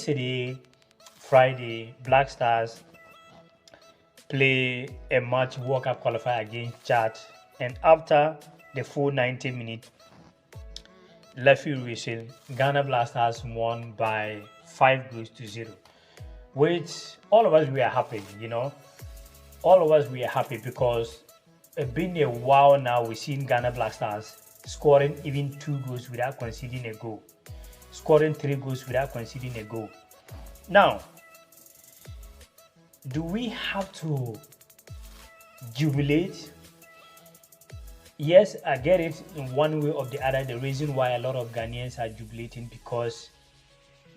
yesterday, Friday, Black Stars play a match World Cup qualifier against Chad, and after the full 90 minutes, referee whistle, Ghana Black Stars won by 5 goals to 0, which all of us were happy, all of us were happy because it's been a while now we've seen Ghana Black Stars scoring even 2 goals without conceding a goal, scoring 3 goals without conceding a goal. Now, do we have to jubilate? Yes, I get it in one way or the other. The reason why a lot of Ghanaians are jubilating because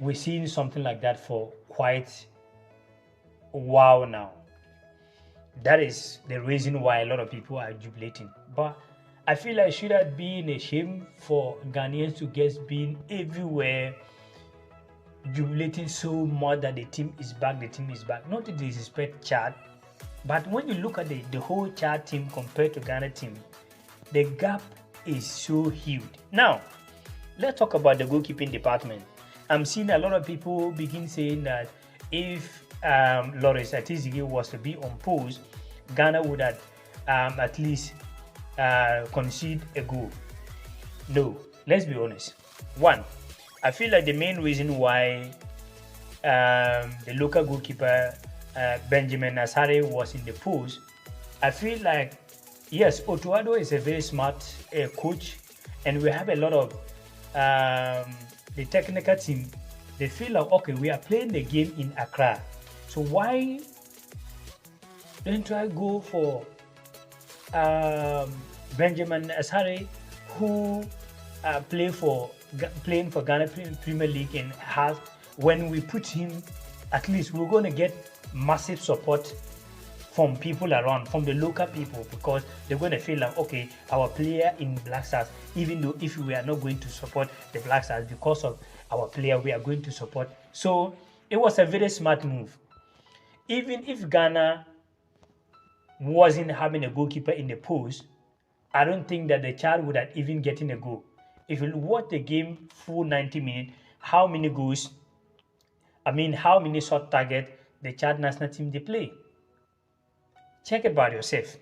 we're seeing something like that for quite a while now. That is the reason why a lot of people are jubilating. But I feel like should that be a shame for Ghanaians to just being everywhere jubilating so much that the team is back, Not to disrespect Chad, but when you look at the whole Chad team compared to Ghana team, the gap is so huge. Now, let's talk about the goalkeeping department. I'm seeing a lot of people begin saying that if Lawrence Atizigi was to be on post, Ghana would have at least concede a goal. No, let's be honest. One, I feel like the main reason why the local goalkeeper Benjamin Asare was in the post, I feel like yes, Otuado is a very smart coach, and we have a lot of the technical team. They feel like okay, we are playing the game in Accra, so why don't try go for Benjamin Asare, who playing for Ghana Premier League and has, when we put him, at least we're going to get massive support from people around, from the local people, because they're going to feel like, okay, our player in Black Stars, even though if we are not going to support the Black Stars because of our player, we are going to support. So it was a very smart move. Even if Ghana wasn't having a goalkeeper in the post, I don't think that the child would have even gotten a goal. If you watch the game full 90 minutes, how many goals, how many shot target the Chad national team they play? Check it by yourself.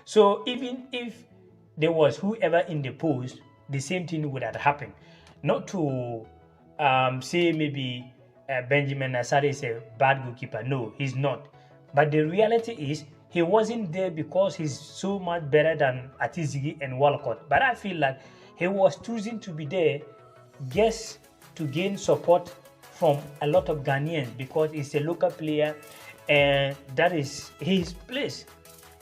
So even if there was whoever in the post, the same thing would have happened. Not to say maybe Benjamin Asare is a bad goalkeeper. No, he's not. But the reality is he wasn't there because he's so much better than Atizigi and Walcott. But I feel like he was choosing to be there just to gain support from a lot of Ghanaians because he's a local player and that is his place.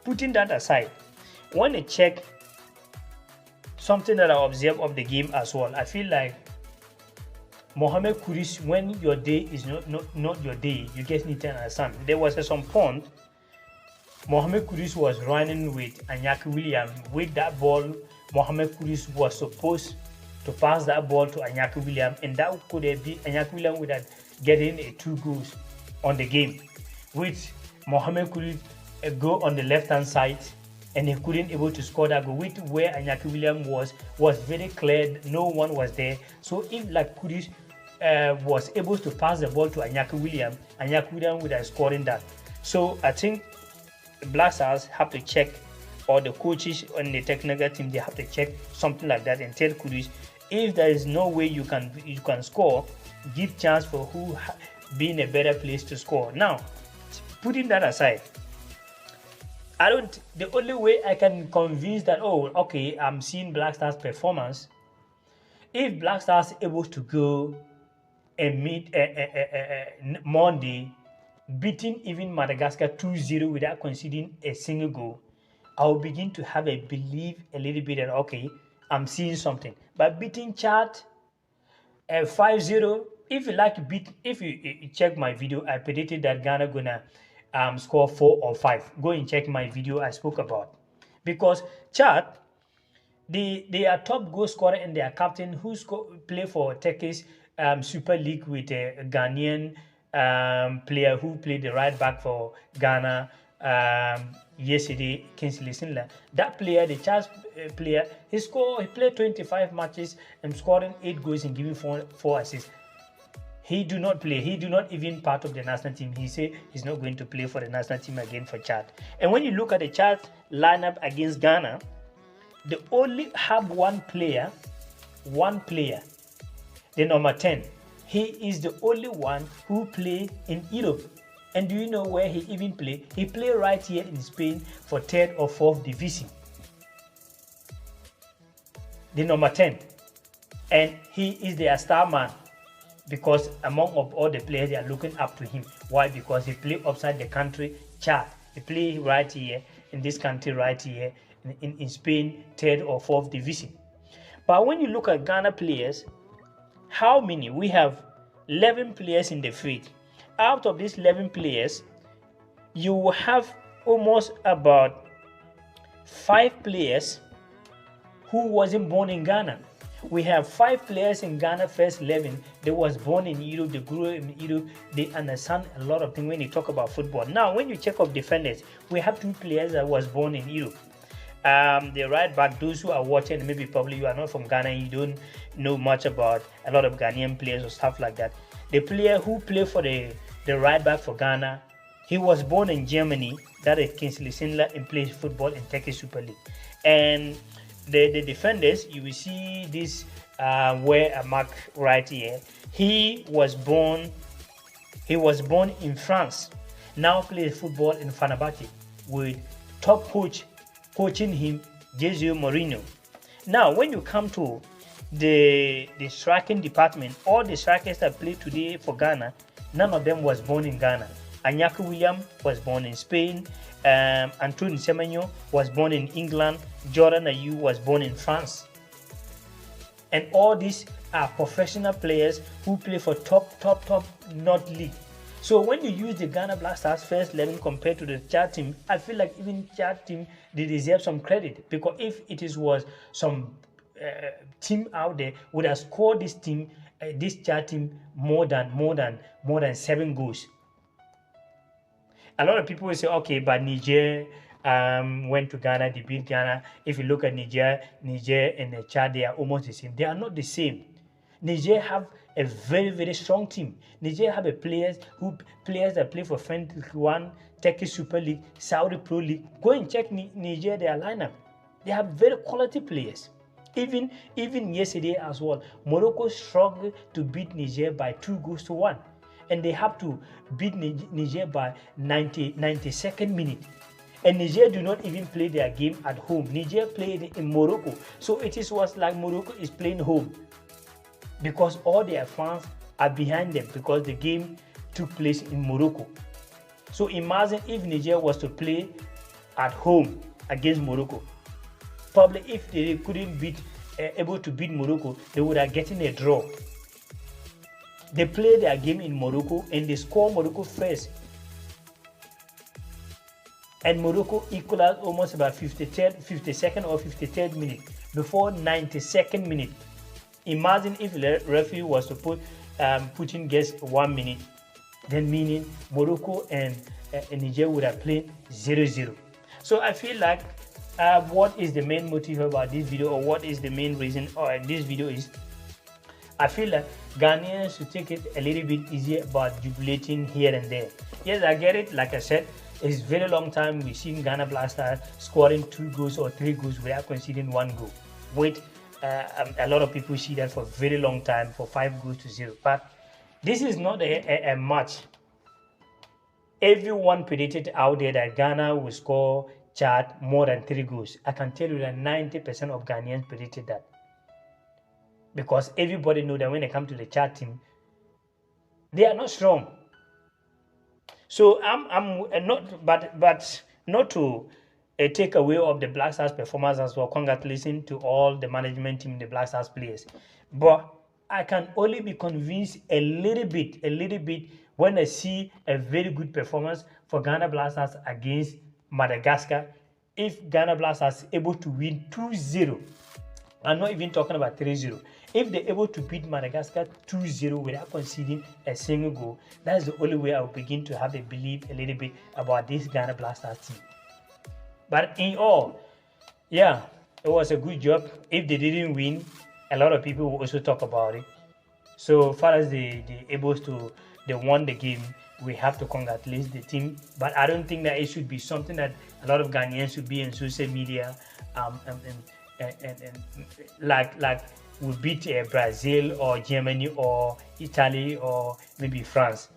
Putting that aside, when I check something that I observe of the game as well, I feel like Mohamed Kudus, when your day is not your day, you just need to understand. There was at some point Mohamed Kudus was running with Anyaki William. With that ball, Mohamed Kudus was supposed to pass that ball to Anyaki William, and that could have been Anyaki William would have getting 2 goals on the game. With Mohamed Kudus go on the left-hand side, and he couldn't able to score that goal. With where Anyaki William was very clear, no one was there. So if like Kudus was able to pass the ball to Anyaki William would have scored in that. So I think the Black Stars have to check, or the coaches on the technical team, they have to check something like that and tell Kudus, if there is no way you can score, give chance for who being a better place to score. Now, putting that aside, the only way I can convince that, oh, okay, I'm seeing Black Stars performance, if Black Stars able to go and meet Monday, beating even Madagascar 2-0 without conceding a single goal, I'll begin to have a belief a little bit that, okay, I'm seeing something. But beating Chad 5-0, if you check my video, I predicted that Ghana gonna score 4 or 5. Go and check my video I spoke about. Because Chad, they are top goal scorer and their captain who play for Turkish Super League with a Ghanaian player who played the right back for Ghana yesterday, Kingsley Sinler. That player, the Chad player, he played 25 matches and scoring 8 goals and giving 4 assists. He do not play. He do not even part of the national team. He say he's not going to play for the national team again for Chad. And when you look at the Chad lineup against Ghana, they only have one player, the number 10. He is the only one who play in Europe. And do you know where he even play? He play right here in Spain for 3rd or 4th division. The number 10. And he is their star man, because among of all the players, they are looking up to him. Why? Because he play outside the country, Chad. He play right here in this country, right here in Spain, 3rd or 4th division. But when you look at Ghana players, how many? We have 11 players in the field. Out of these 11 players, you will have almost about 5 players who wasn't born in Ghana. We have 5 players in Ghana first 11. They was born in Europe, they grew in Europe, they understand a lot of things when you talk about football. Now, when you check off defenders, we have 2 players that was born in Europe. The right back, those who are watching, maybe probably you are not from Ghana, you don't know much about a lot of Ghanaian players or stuff like that. The player who played for the right back for Ghana, he was born in Germany. That is Kingsley Schindler, and plays football in Turkish Super League. And the defenders, you will see this where a mark right here. He was born in France. Now plays football in Fenerbahce with top coach coaching him, Jose Mourinho. Now, when you come to the striking department, all the strikers that play today for Ghana, none of them was born in Ghana. Anyaki William was born in Spain. Antoine Semenyo was born in England. Jordan Ayew was born in France. And all these are professional players who play for top North League. So when you use the Ghana Black Stars first 11 compared to the Chad team, I feel like even Chad team, they deserve some credit, because if it was some team out there would have scored this team, this Chad team more than 7 goals. A lot of people will say, okay, but Niger went to Ghana, they beat Ghana. If you look at Niger and Chad, they are almost the same. They are not the same. Niger have a very strong team. Niger have players that play for French League 1, Turkish Super League, Saudi Pro League. Go and check Niger, their lineup. They have very quality players. Even yesterday as well, Morocco struggled to beat Niger by 2-1. And they have to beat Niger by 92nd minute. And Niger do not even play their game at home. Niger played in Morocco. So it was like Morocco is playing home, because all their fans are behind them, because the game took place in Morocco. So imagine if Niger was to play at home against Morocco. Probably if they couldn't able to beat Morocco, they would have gotten a draw. They play their game in Morocco and they score Morocco first. And Morocco equalized almost about 52nd or 53rd minute before 92nd minute. Imagine if the referee was to put in just 1 minute, then meaning Morocco and Niger would have played 0-0. So I feel like what is the main motive about this video, or what is the main reason this video is, I feel like Ghanaians should take it a little bit easier about jubilating here and there. Yes, I get it. Like I said, it's very long time we've seen Ghana Black Stars scoring 2 goals or 3 goals without conceding 1 goal. Wait, a lot of people see that for a very long time, for 5-0. But this is not a match. Everyone predicted out there that Ghana will score Chad more than 3 goals. I can tell you that 90% of Ghanaians predicted that. Because everybody know that when they come to the Chad team, they are not strong. So I'm not, but not to take away of the Black Stars performance as well. Congratulations to all the management team, the Black Stars players. But I can only be convinced a little bit when I see a very good performance for Ghana Black Stars against Madagascar. If Ghana Black Stars is able to win 2-0, I'm not even talking about 3-0. If they're able to beat Madagascar 2-0 without conceding a single goal, that's the only way I will begin to have a belief a little bit about this Ghana Black Stars team. But in all, yeah, it was a good job. If they didn't win, a lot of people will also talk about it. So far as they able to they won the game, we have to congratulate the team. But I don't think that it should be something that a lot of Ghanaians should be in social media, um, and, and like we beat Brazil or Germany or Italy or maybe France.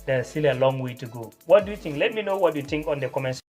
There's still a long way to go. What do you think? Let me know what you think on the comments.